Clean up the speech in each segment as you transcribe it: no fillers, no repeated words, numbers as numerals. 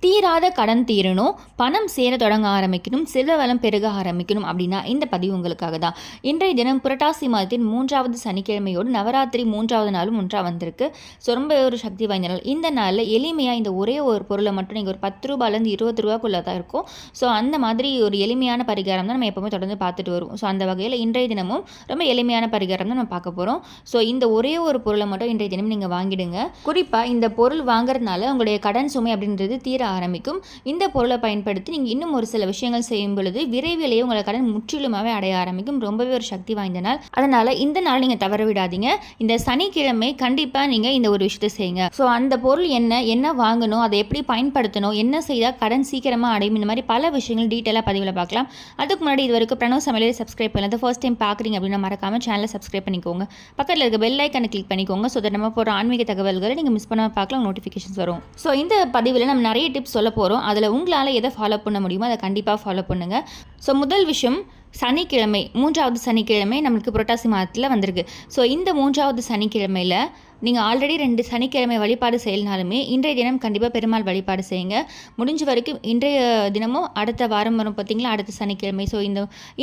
தீராத கடன் தீரணும், பணம் சேர தொடங்க ஆரம்பிக்கணும், செல்வ வளம் பெருக ஆரம்பிக்கணும் அப்படின்னா இந்த பதிவு உங்களுக்காக தான். இன்றைய தினம் புரட்டாசி மாதத்தின் 3வது சனிக்கிழமையோடு நவராத்திரி 3வது நாளும் ஒன்றா வந்திருக்கு. ஸோ ரொம்ப ஒரு சக்தி வாய்ந்த நாள். இந்த நாளில் எளிமையாக இந்த ஒரே ஒரு பொருளை மட்டும் நீங்கள் ஒரு 10 ரூபாயிலேருந்து 20 ரூபாய்க்குள்ளே தான் இருக்கும். ஸோ அந்த மாதிரி ஒரு எளிமையான பரிகாரம் தான் நம்ம எப்போவுமே தொடர்ந்து பார்த்துட்டு வருவோம். ஸோ அந்த வகையில் இன்றைய தினமும் ரொம்ப எளிமையான பரிகாரம் தான் நம்ம பார்க்க போகிறோம். ஸோ இந்த ஒரே ஒரு பொருளை மட்டும் இன்றைய தினம் நீங்கள் வாங்கிடுங்க. குறிப்பாக இந்த பொருள் வாங்குறதுனால உங்களுடைய கடன் சுமை அப்படின்றது தீர ஆரம்பிக்கும். இந்த பொருளை பயன்படுத்தி நீங்கள் இன்னும் ஒரு சில விஷயங்கள் செய்யும் பொழுது விரைவிலேயே உங்களை கடன் முற்றிலுமாவே அடைய ஆரம்பிக்கும். ரொம்பவே ஒரு சக்தி வாய்ந்த நாள். அதனால இந்த நாள் நீங்கள் தவற விடாதீங்க. இந்த சனிக்கிழமை கண்டிப்பாக நீங்கள் இந்த ஒரு விஷயத்தை செய்யுங்க. ஸோ அந்த பொருள் என்ன வாங்கணும், அதை எப்படி பயன்படுத்தணும், என்ன செய்தால் கடன் சீக்கிரமாக அடையும், இந்த மாதிரி பல விஷயங்கள் டீட்டெயிலாக பதிவில் பார்க்கலாம். அதுக்கு முன்னாடி இது வரைக்கும் பிரணவ் சமையலை சப்ஸ்கிரைப் பண்ணல, ஃபர்ஸ்ட் டைம் பார்க்குறீங்க அப்படின்னா மறக்காம சேனலை சப்ஸ்கிரைப் பண்ணிக்கோங்க. பக்கத்தில் இருக்க பெல் ஐக்கானை கிளிக் பண்ணிக்கோங்க. ஸோ நம்ம போகிற ஆன்மீக தகவல்களை நீங்கள் மிஸ் பண்ணாமல் பார்க்கலாம், நோட்டிஃபிகேஷன்ஸ் வரும். ஸோ இந்த பதிவில் நம்ம நிறைய டிப்ஸ் சொல்ல போகிறோம். அதில் உங்களால் எதை ஃபாலோ பண்ண முடியுமோ அதை கண்டிப்பாக ஃபாலோ பண்ணுங்கள். ஸோ முதல் விஷயம், சனிக்கிழமை 3வது சனிக்கிழமை நம்மளுக்கு புரட்டாசி மாதத்தில் வந்திருக்கு. ஸோ இந்த 3வது சனிக்கிழமையில் நீங்கள் ஆல்ரெடி 2 சனிக்கிழமை வழிபாடு செய்யலனாலுமே இன்றைய தினம் கண்டிப்பாக பெருமாள் வழிபாடு செய்யுங்க. முடிஞ்ச வரைக்கும் இன்றைய தினமும் அடுத்த வாரம் வரும் பார்த்திங்களா, அடுத்த சனிக்கிழமை. ஸோ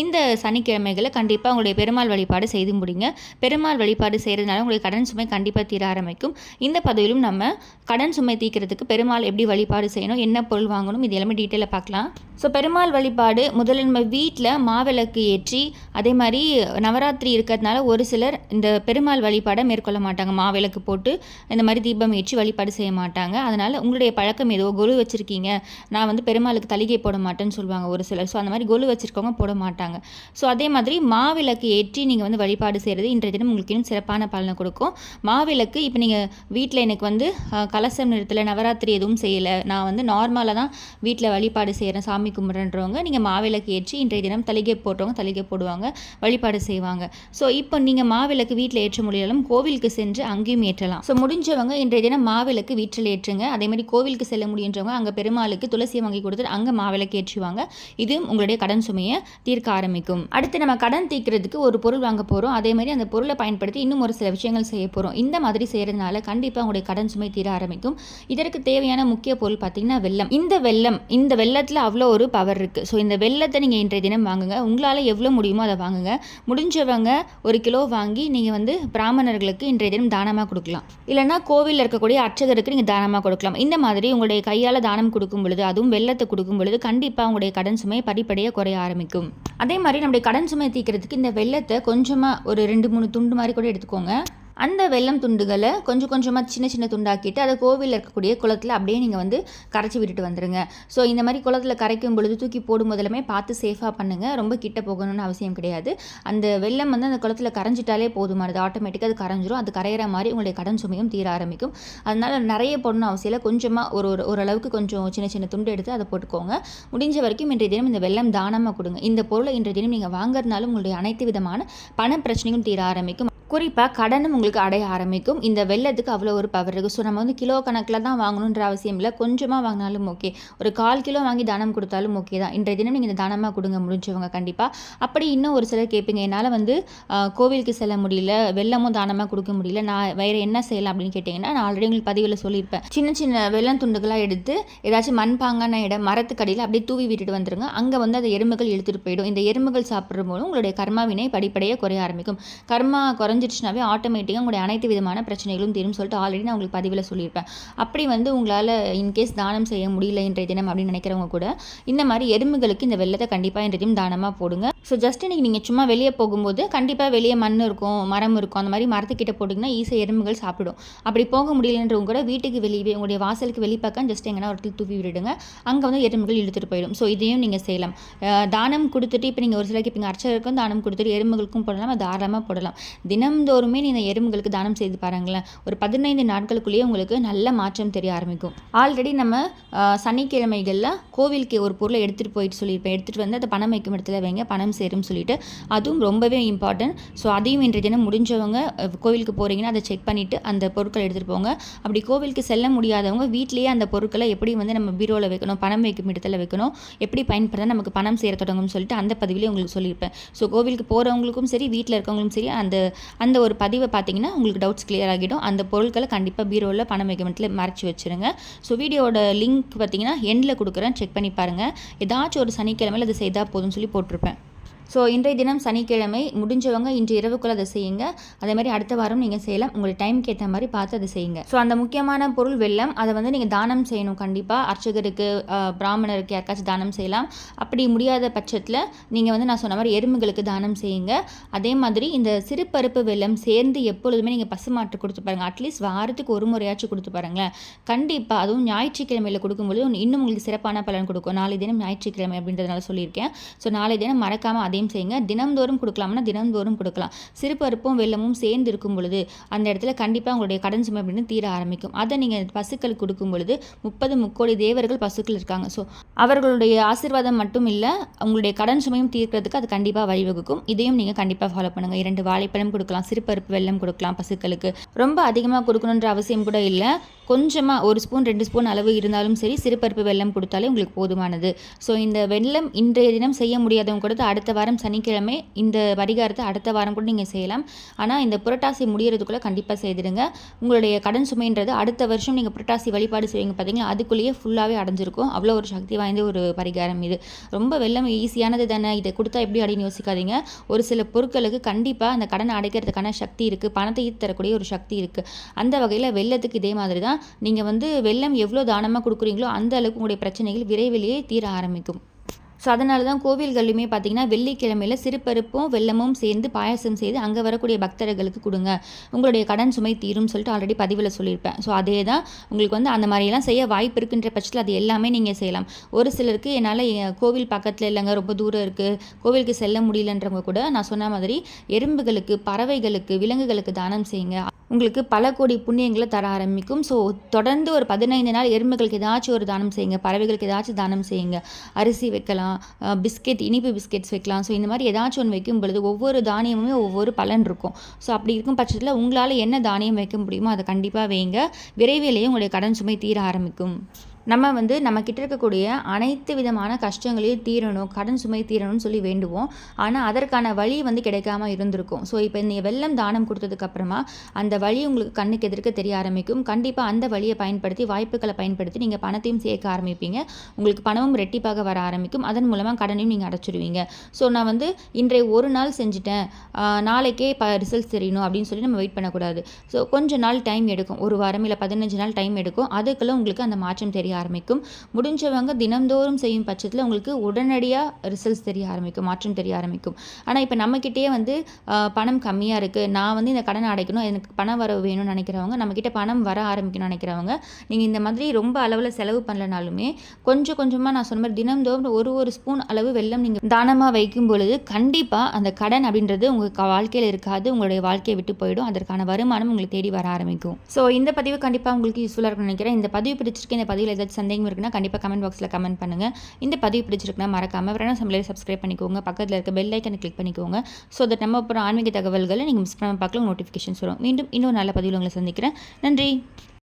இந்த சனிக்கிழமைகளை கண்டிப்பாக உங்களுடைய பெருமாள் வழிபாடு செய்து முடிங்க. பெருமாள் வழிபாடு செய்கிறதுனால உங்களுடைய கடன் சுமை கண்டிப்பாக தீர ஆரம்பிக்கும். இந்த பதிவிலும் நம்ம கடன் சுமை தீர்க்கிறதுக்கு பெருமாள் எப்படி வழிபாடு செய்யணும், என்ன பொருள் வாங்கணும், இது எல்லாமே டீட்டெயிலாக பார்க்கலாம். ஸோ பெருமாள் வழிபாடு முதல்ல நம்ம வீட்டில் மாவிளக்கு ஏற்றி, அதே மாதிரி நவராத்திரி இருக்கிறதுனால ஒரு சிலர் இந்த பெருமாள் வழிபாடை மேற்கொள்ள மாட்டாங்க. மாவிளக்கு போட்டு இந்த மாதிரி தீபம் ஏற்றி வழிபாடு செய்ய மாட்டாங்க. அதனால் உங்களுடைய பழக்கம் ஏதோ கொலு வச்சுருக்கீங்க, நான் பெருமாளுக்கு தலிகை போட மாட்டேன்னு சொல்லுவாங்க ஒரு சிலர். ஸோ அந்த மாதிரி கொலு வச்சுருக்கவங்க போட மாட்டாங்க. ஸோ அதே மாதிரி மாவிளக்கு ஏற்றி நீங்கள் வழிபாடு செய்கிறது இன்றைய தினம் உங்களுக்கு இன்னும் சிறப்பான பலனை கொடுக்கும். மாவிளக்கு இப்போ நீங்கள் வீட்டில் எனக்கு கலசம் நிறுத்தலை, நவராத்திரி எதுவும் செய்யலை, நான் நார்மலாக தான் வீட்டில் வழிபாடு செய்கிறேன், சாமி கும்பிட்றன்றவங்க நீங்கள் மாவிளக்கு ஏற்றி இன்றைய தினம் தலிகை போட்டவங்க தலிகை போடுவாங்க, வழிபாடு செய்வாங்க. ஸோ இப்போ நீங்கள் மாவிளக்கு வீட்டில் ஏற்ற முடியலும் கோவிலுக்கு சென்று அங்கேயும் ஏற்றலாம். ஸோ முடிஞ்சவங்க இன்றைய தினம் மாவிளக்கு வீட்டில் ஏற்றுங்க. அதே மாதிரி கோவிலுக்கு செல்ல முடியுன்றவங்க அங்கே பெருமாளுக்கு துளசியை வாங்கி கொடுத்துட்டு அங்கே மாவிளக்கு ஏற்றுவாங்க. இது உங்களுடைய கடன் சுமையை தீர்க்க ஆரம்பிக்கும். அடுத்து நம்ம கடன் தீர்க்கிறதுக்கு ஒரு பொருள் வாங்க போகிறோம். அதே மாதிரி அந்த பொருளை பயன்படுத்தி இன்னும் ஒரு சில விஷயங்கள் செய்ய போகிறோம். இந்த மாதிரி செய்கிறதுனால கண்டிப்பாக உங்களுடைய கடன் சுமை தீர ஆரம்பிக்கும். இதற்கு தேவையான முக்கிய பொருள் பார்த்தீங்கன்னா வெல்லம். இந்த வெல்லத்தில் அவ்வளோ ஒரு பவர் இருக்குது. ஸோ இந்த வெல்லத்தை நீங்கள் இன்றைய தினம் வாங்குங்க. உங்களால் எவ்வளோ முடியுமோ அதை வாங்குங்க. முடிஞ்சவங்க 1 கிலோ வாங்கி நீங்கள் பிராமணர்களுக்கு இன்றைய தினம் தானமாக கொடுக்கலாம். இல்லைனா கோவிலில் இருக்கக்கூடிய அர்ச்சகருக்கு நீங்கள் தானமாக கொடுக்கலாம். இந்த மாதிரி உங்களுடைய கையால் தானம் கொடுக்கும் பொழுது, அதுவும் வெல்லத்தை கொடுக்கும் பொழுது கண்டிப்பாக உங்களுடைய கடன் சுமை படிப்படியாக குறைய ஆரம்பிக்கும். அதே மாதிரி நம்முடைய கடன் சுமை தீர்க்கிறதுக்கு இந்த வெல்லத்தை கொஞ்சமாக ஒரு 2-3 துண்டு மாதிரி கூட எடுத்துக்கோங்க. அந்த வெல்லம் துண்டுகளை கொஞ்சம் கொஞ்சமாக சின்ன சின்ன துண்டாக்கிட்டு அதை கோவிலில் இருக்கக்கூடிய குளத்தில் அப்படியே நீங்கள் கரைச்சி விட்டுட்டு வந்துடுங்க. ஸோ இந்த மாதிரி குளத்தில் கரைக்கும் பொழுது தூக்கி போடும் போதெல்லாமே பார்த்து சேஃபாக பண்ணுங்கள். ரொம்ப கிட்ட போகணும்னு அவசியம் கிடையாது. அந்த வெல்லம் அந்த குளத்தில் கரைஞ்சிட்டாலே போதுமானது, ஆட்டோமேட்டிக்காக அது கரைஞ்சிரும். அது கரையிற மாதிரி உங்களுடைய கடன் சுமையும் தீர ஆரம்பிக்கும். அதனால் நிறைய போடணும் அவசியம் இல்லை. கொஞ்சமாக ஓரளவுக்கு கொஞ்சம் சின்ன சின்ன துண்டு எடுத்து அதை போட்டுக்கோங்க. முடிஞ்ச வரைக்கும் இன்றைய தினம் இந்த வெல்லம் தானமாக கொடுங்க. இந்த பொருளை இன்றைய தினம் நீங்கள் வாங்குறதுனாலும் உங்களுடைய அனைத்து விதமான பண பிரச்சனையும் தீர ஆரம்பிக்கும். குறிப்பாக கடனும் உங்களுக்கு அடைய ஆரம்பிக்கும். இந்த வெல்லத்துக்கு அவ்வளோ ஒரு பவர் இருக்குது. ஸோ நம்ம கிலோ கணக்கில் தான் வாங்கணுன்ற அவசியம் இல்லை. கொஞ்சமாக வாங்கினாலும் ஓகே, ஒரு 1/4 கிலோ வாங்கி தானம் கொடுத்தாலும் ஓகே தான். இன்றைய தினம் நீங்கள் இந்த தானமாக கொடுங்க முடிஞ்சவங்க கண்டிப்பாக. அப்படி இன்னும் ஒரு சிலர் கேட்பீங்க, என்னால் கோவிலுக்கு செல்ல முடியல, வெல்லமும் தானமாக கொடுக்க முடியல, நான் வேறு என்ன செய்யலாம் அப்படின்னு கேட்டிங்கன்னா, நான் ஆல்ரெடி உங்களுக்கு பதிவில் சொல்லியிருப்பேன். சின்ன சின்ன வெல்லம் துண்டுகளாக எடுத்து ஏதாச்சும் மண்பாங்கான இடம் மரத்துக்கடியில் அப்படியே தூவி விட்டுட்டு வந்துருங்க. அங்கே அந்த எறும்புகள் இழுத்துட்டு போயிடும். இந்த எறும்புகள் சாப்பிட்ற போது உங்களுடைய கர்மாவினை படிப்படியாக குறைய ஆரம்பிக்கும். கர்மா குறைஞ்சிடுச்சுனாவே ஆட்டோமேட்டிக்காக உங்களுடைய அனைத்து விதமான பிரச்சனைகளும் தீரும் சொல்லிட்டு ஆல்ரெடி நான் உங்களுக்கு பதிவில் சொல்லியிருப்பேன். அப்படி உங்களால் இன்கேஸ் தானம் செய்ய முடியல இன்றைய தினம் அப்படின்னு நினைக்கிறவங்க கூட இந்த மாதிரி எறும்புகளுக்கு இந்த வெல்லத்தை கண்டிப்பாக இன்றைய தினம் தானமாக போடுங்க. ஸோ ஜஸ்ட் நீங்கள் சும்மா வெளியே போகும்போது கண்டிப்பாக வெளியே மண் இருக்கும், மரம் இருக்கும், அந்த மாதிரி மரத்துக்கிட்ட போட்டிங்கன்னா ஈஸியாக எறும்புகள் சாப்பிடும். அப்படி போக முடியலன்றவங்க கூட வீட்டுக்கு வெளியே உங்களுடைய வாசலுக்கு வெளிப்பக்கம் ஜஸ்ட் எங்கன்னா ஒரு தூவி விடுங்க. அங்கே எறும்புகள் இழுத்துட்டு போயிடும். ஸோ இதையும் நீங்கள் செய்யலாம். தானம் கொடுத்துட்டு இப்போ நீங்கள் ஒரு சிலருக்கு இப்போ அர்ச்சகருக்கும் தானம் கொடுத்துட்டு எறும்புகளுக்கும் போடலாம், அது தாராளமாக போடலாம். தினம்தோறுமே நீங்கள் எறும்புகளுக்கு தானம் செய்து பாருங்களேன். ஒரு 15 நாட்களுக்குள்ளேயே உங்களுக்கு நல்ல மாற்றம் தெரிய ஆரம்பிக்கும். ஆல்ரெடி நம்ம சனிக்கிழமைகளில் கோவிலுக்கு ஒரு பொருளை எடுத்துகிட்டு போயிட்டு சொல்லியிருப்பேன். எடுத்துகிட்டு அதை பணம் வைக்கும் இடத்துல வைங்க, பணம் சேரும் சொல்லிட்டு. அதுவும் ரொம்பவே இம்பார்ட்டன்ட். ஸோ அதையும் இன்றைய தினம் முடிஞ்சவங்க கோவிலுக்கு போகிறீங்கன்னா அதை செக் பண்ணிவிட்டு அந்த பொருட்களை எடுத்துகிட்டு போங்க. அப்படி கோவிலுக்கு செல்ல முடியாதவங்க வீட்டிலேயே அந்த பொருட்களை எப்படி நம்ம பீரோவில் வைக்கணும், பணம் வைக்கும் இடத்துல வைக்கணும், எப்படி பயன்படுத்த நமக்கு பணம் சேர தொடங்கும்னு சொல்லிட்டு அந்த பதிவிலே உங்களுக்கு சொல்லியிருப்பேன். ஸோ கோவிலுக்கு போகிறவங்களுக்கும் சரி, வீட்டில் இருக்கவங்களுக்கும் சரி, அந்த அந்த ஒரு பதிவை பார்த்தீங்கன்னா உங்களுக்கு டவுட்ஸ் கிளியர் ஆகிடும். அந்த பொருட்களை கண்டிப்பாக பீரோவில் பணம் வைக்கமெண்ட்டில் மறைச்சி வச்சுருங்க. ஸோ வீடியோட லிங்க் பார்த்தீங்கன்னா எண்டில் கொடுக்குறேன், செக் பண்ணி பாருங்கள். ஏதாச்சும் ஒரு சனிக்கிழமையில் அது செய்தால் போதும்னு சொல்லி போட்டிருப்பேன். ஸோ இன்றைய தினம் சனிக்கிழமை, முடிஞ்சவங்க இன்று இரவுக்குள்ளே அதை செய்யுங்க. அதே மாதிரி அடுத்த வாரம் நீங்கள் செய்யலாம். உங்களுடைய டைமுக்கு ஏற்ற மாதிரி பார்த்து அதை செய்யுங்க. ஸோ அந்த முக்கியமான பொருள் வெல்லம், அதை வந்து நீங்கள் தானம் செய்யணும். கண்டிப்பாக அர்ச்சகருக்கு, பிராமணருக்கு யாருக்காச்சும் தானம் செய்யலாம். அப்படி முடியாத பட்சத்தில் நீங்கள் வந்து நான் சொன்ன மாதிரி எறும்புகளுக்கு தானம் செய்யுங்க. அதே மாதிரி இந்த சிறு பருப்பு வெல்லம் சேர்ந்து எப்பொழுதுமே நீங்கள் பசுமாட்டு கொடுத்து பாருங்கள். அட்லீஸ்ட் வாரத்துக்கு ஒரு முறையாச்சும் கொடுத்து பாருங்களேன். கண்டிப்பாக அதுவும் ஞாயிற்றுக்கிழமையில் கொடுக்கும்போது இன்னும் உங்களுக்கு சிறப்பான பலன் கொடுக்கும். நாளை தினம் ஞாயிற்றுக்கிழமை அப்படின்றதுனால சொல்லியிருக்கேன். ஸோ நாளை தினம் மறக்காமல் அதையும் செய்யுங்க. தினம்தோறும் கொடுக்கலாம்னா தினம்தோறும் கொடுக்கலாம். சிறு பருப்பும் வெல்லமும் சேர்ந்து இருக்கும் பொழுது அந்த இடத்துல கண்டிப்பாக உங்களுடைய கடன் சுமை அப்படின்னு தீர ஆரம்பிக்கும். அதை நீங்கள் பசுக்களுக்கு கொடுக்கும் பொழுது 30 முக்கோடி தேவர்கள் பசுக்கள் இருக்காங்க. ஸோ அவர்களுடைய ஆசீர்வாதம் மட்டும் இல்லை, உங்களுடைய கடன் சுமையும் தீர்க்கிறதுக்கு அது கண்டிப்பாக வழிவகுக்கும். இதையும் நீங்கள் கண்டிப்பாக ஃபாலோ பண்ணுங்கள். 2 வாழைப்பழம் கொடுக்கலாம், சிறு பருப்பு வெல்லம் கொடுக்கலாம் பசுக்களுக்கு. ரொம்ப அதிகமாக கொடுக்கணுன்ற அவசியம் கூட இல்லை. கொஞ்சமாக 1 ஸ்பூன் 2 ஸ்பூன் அளவு இருந்தாலும் சரி, சிறு பருப்பு வெல்லம் கொடுத்தாலே உங்களுக்கு போதுமானது. ஸோ இந்த வெல்லம் இன்றைய தினம் செய்ய முடியாதவங்க கூட அடுத்த வாரம் சனிக்கிழமை இந்த பரிகாரத்தை அடுத்த வாரம் கூட நீங்கள் செய்யலாம். ஆனால் இந்த புரட்டாசி முடியறதுக்குள்ளே கண்டிப்பாக செய்திடுங்க. உங்களுடைய கடன் சுமைன்றது அடுத்த வருஷம் நீங்கள் புரட்டாசி வழிபாடு செய்வீங்க பார்த்தீங்களா, அதுக்குள்ளேயே ஃபுல்லாகவே அடைஞ்சிருக்கும். அவ்வளோ ஒரு சக்தி வாய்ந்த ஒரு பரிகாரம் இது. ரொம்ப வெல்லம் ஈஸியானது தானே, இதை கொடுத்தா எப்படி அப்படின்னு யோசிக்காதீங்க. ஒரு சில பொருட்களுக்கு கண்டிப்பாக அந்த கடனை அடைக்கிறதுக்கான சக்தி இருக்குது, பணத்தை ஈர்த்து தரக்கூடிய ஒரு சக்தி இருக்குது. அந்த வகையில் வெல்லத்துக்கு இதே மாதிரி தான். நீங்கள் வந்து வெல்லம் எவ்வளோ தானமாக கொடுக்குறீங்களோ அந்த அளவுக்கு உங்களுடைய பிரச்சனைகள் விரைவிலேயே தீர ஆரம்பிக்கும். ஸோ அதனால தான் கோவில்கள்லையுமே பார்த்தீங்கன்னா வெள்ளிக்கிழமையில் சிறுபருப்பும் வெல்லமும் சேர்ந்து பாயசம் செய்து அங்கே வரக்கூடிய பக்தர்களுக்கு கொடுங்க, உங்களுடைய கடன் சுமை தீரும்னு சொல்லிட்டு ஆல்ரெடி பதிவில் சொல்லியிருப்பேன். ஸோ அதே தான் உங்களுக்கு வந்து அந்த மாதிரியெல்லாம் செய்ய வாய்ப்பு இருக்குன்ற பட்சத்தில் அது எல்லாமே நீங்கள் செய்யலாம். ஒரு சிலருக்கு என்னால் கோவில் பக்கத்தில் இல்லைங்க, ரொம்ப தூரம் இருக்குது, கோவிலுக்கு செல்ல முடியலன்றவங்க கூட நான் சொன்ன மாதிரி எறும்புகளுக்கு, பறவைகளுக்கு, விலங்குகளுக்கு தானம் செய்யுங்க. உங்களுக்கு பல கோடி புண்ணியங்களை தர ஆரம்பிக்கும். ஸோ தொடர்ந்து ஒரு 15 நாள் எறும்புகளுக்கு ஏதாச்சும் ஒரு தானம் செய்யுங்க, பறவைகளுக்கு ஏதாச்சும் தானம் செய்யுங்க. அரிசி வைக்கலாம், பிஸ்கெட், இனிப்பு பிஸ்கெட்ஸ் வைக்கலாம். ஸோ இந்த மாதிரி ஏதாச்சும் ஒன்று வைக்கும் பொழுது ஒவ்வொரு தானியமுமே ஒவ்வொரு பலன் இருக்கும். ஸோ அப்படி இருக்கும் பட்சத்தில் உங்களால் என்ன தானியம் வைக்க முடியுமோ அதை கண்டிப்பாக வைங்க. விரைவிலேயே உங்களுடைய கடன் சுமை தீர ஆரம்பிக்கும். நம்ம வந்து நம்மக்கிட்ட இருக்கக்கூடிய அனைத்து விதமான கஷ்டங்களையும் தீரணும், கடன் சுமை தீரணும்னு சொல்லி வேண்டுவோம். ஆனால் அதற்கான வழி வந்து கிடைக்காம இருந்திருக்கும். ஸோ இப்போ நீங்கள் வெல்லம் தானம் கொடுத்ததுக்கப்புறமா அந்த வழி உங்களுக்கு கண்ணுக்கு எதிர்க்க தெரிய ஆரம்பிக்கும். கண்டிப்பாக அந்த வழியை பயன்படுத்தி, வாய்ப்புகளை பயன்படுத்தி நீங்கள் பணத்தையும் சேர்க்க ஆரம்பிப்பீங்க. உங்களுக்கு பணமும் ரெட்டிப்பாக வர ஆரம்பிக்கும். அதன் மூலமாக கடனையும் நீங்கள் அடைச்சிடுவீங்க. ஸோ நான் வந்து இன்றைய ஒரு நாள் செஞ்சுட்டேன், நாளைக்கே ரிசல்ட்ஸ் தெரியணும் அப்படின்னு சொல்லி நம்ம வெயிட் பண்ணக்கூடாது. ஸோ கொஞ்ச நாள் டைம் எடுக்கும், ஒரு வாரம் இல்லை 15 நாள் டைம் எடுக்கும். அதுக்குள்ளே உங்களுக்கு அந்த மாற்றம் தெரிய ஆரம்பிக்கும். முடிஞ்சவங்க தினம்தோறும் செய்யும் பட்சத்தில் உங்களுக்கு உடனடியாக ரிசல்ட்ஸ் தெரிய ஆரம்பிக்கும், மாற்றம் தெரிய ஆரம்பிக்கும். ஆனால் இப்போ நம்மக்கிட்டே வந்து பணம் கம்மியாக இருக்குது, நான் வந்து இந்த கடனை அடைக்கணும், எனக்கு பணம் வர வேணும்னு நினைக்கிறவங்க, நம்மக்கிட்ட பணம் வர ஆரம்பிக்கணும்னு நினைக்கிறவங்க, நீங்கள் இந்த மாதிரி ரொம்ப அளவில் செலவு பண்ணலனாலுமே கொஞ்சம் கொஞ்சமாக நான் சொன்ன மாதிரி தினம்தோறும் ஒரு ஸ்பூன் அளவு வெல்லம் நீங்கள் தானமாக வைக்கும் பொழுது கண்டிப்பாக அந்த கடன் அப்படின்றது உங்கள் வாழ்க்கையில் இருக்காது, உங்களுடைய வாழ்க்கையை விட்டு போயிடும். அதற்கான வருமானம் உங்களுக்கு தேடி வர ஆரம்பிக்கும். ஸோ இந்த பதிவு கண்டிப்பாக உங்களுக்கு யூஸ்ஃபுல்லாக இருக்கும்னு நினைக்கிறேன். இந்த பதிவு பிடிச்சிருக்கு, இந்த பதிவில் ஏதாச்சும் சந்தேகம் இருக்குன்னா கண்டிப்பாக கமெண்ட் பாக்ஸில் கமெண்ட் பண்ணுங்கள். இந்த பதிவு பிடிச்சிருக்குன்னா மறக்காமல் வேணா சமையல் சப்ஸ்கிரைப் பண்ணிக்கோங்க, பக்கத்தில் இருக்க பெல் ஐக்கனை கிளிக் பண்ணிக்கோங்க. ஸோ தட் நம்ம அப்புறம் ஆன்மீக தகவல்களை நீங்கள் மிஸ் பண்ணாமல் பார்க்கலாம், நோட்டிஃபிகேஷன்ஸ் வரும். மீண்டும் இன்னொரு நல்ல பதிவில் உங்களை சந்திக்கிறேன். நன்றி.